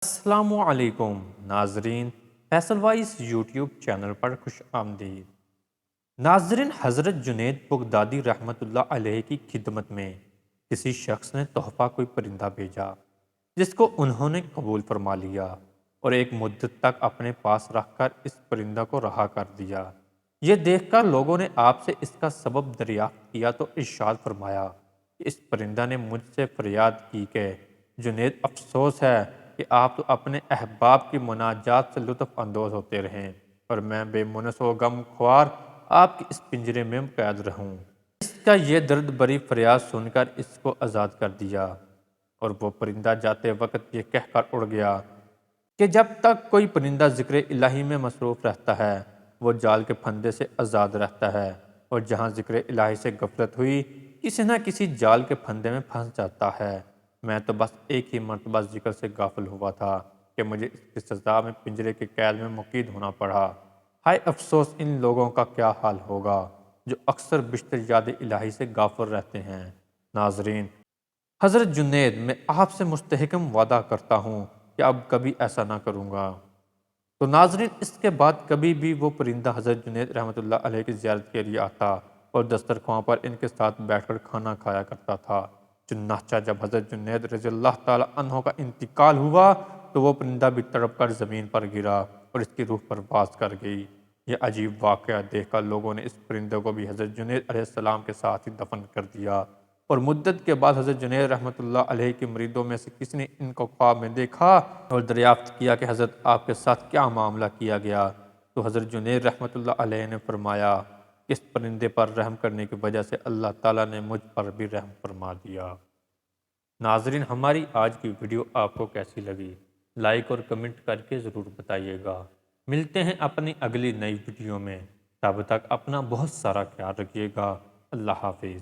السلام علیکم ناظرین، فیصل وائس یوٹیوب چینل پر خوش آمدید۔ ناظرین، حضرت جنید بغدادی رحمۃ اللہ علیہ کی خدمت میں کسی شخص نے تحفہ کوئی پرندہ بھیجا جس کو انہوں نے قبول فرما لیا اور ایک مدت تک اپنے پاس رکھ کر اس پرندہ کو رہا کر دیا۔ یہ دیکھ کر لوگوں نے آپ سے اس کا سبب دریافت کیا تو ارشاد فرمایا کہ اس پرندہ نے مجھ سے فریاد کی کہ جنید، افسوس ہے کہ آپ تو اپنے احباب کی مناجات سے لطف اندوز ہوتے رہیں اور میں بے منس و غم خوار آپ کے اس پنجرے میں قید رہوں۔ اس کا یہ درد بری فریاد سن کر اس کو آزاد کر دیا اور وہ پرندہ جاتے وقت یہ کہہ کر اڑ گیا کہ جب تک کوئی پرندہ ذکر الہی میں مصروف رہتا ہے وہ جال کے پھندے سے آزاد رہتا ہے، اور جہاں ذکر الہی سے غفلت ہوئی کسی نہ کسی جال کے پھندے میں پھنس جاتا ہے۔ میں تو بس ایک ہی مرتبہ ذکر سے غافل ہوا تھا کہ مجھے اس کی سزا میں پنجرے کے قید میں مقید ہونا پڑا۔ ہائے افسوس ان لوگوں کا کیا حال ہوگا جو اکثر بیشتر یاد الہی سے غافل رہتے ہیں۔ ناظرین، حضرت جنید، میں آپ سے مستحکم وعدہ کرتا ہوں کہ اب کبھی ایسا نہ کروں گا۔ تو ناظرین، اس کے بعد کبھی بھی وہ پرندہ حضرت جنید رحمۃ اللہ علیہ کی زیارت کے لیے آتا اور دسترخوان پر ان کے ساتھ بیٹھ کر کھانا کھایا کرتا تھا۔ چنانچہ جب حضرت جنید رضی اللہ تعالی عنہ کا انتقال ہوا تو وہ پرندہ بھی تڑپ کر زمین پر گرا اور اس کی روح پرواز کر گئی۔ یہ عجیب واقعہ دیکھ کر لوگوں نے اس پرندے کو بھی حضرت جنید علیہ السلام کے ساتھ ہی دفن کر دیا، اور مدت کے بعد حضرت جنید رحمۃ اللہ علیہ کے مریدوں میں سے کسی نے ان کو خواب میں دیکھا اور دریافت کیا کہ حضرت آپ کے ساتھ کیا معاملہ کیا گیا، تو حضرت جنید رحمۃ اللہ علیہ نے فرمایا کہ اس پرندے پر رحم کرنے کی وجہ سے اللہ تعالیٰ نے مجھ پر بھی رحم فرما دیا۔ ناظرین، ہماری آج کی ویڈیو آپ کو کیسی لگی؟ لائک اور کمنٹ کر کے ضرور بتائیے گا۔ ملتے ہیں اپنی اگلی نئی ویڈیو میں، تب تک اپنا بہت سارا خیال رکھیے گا۔ اللہ حافظ۔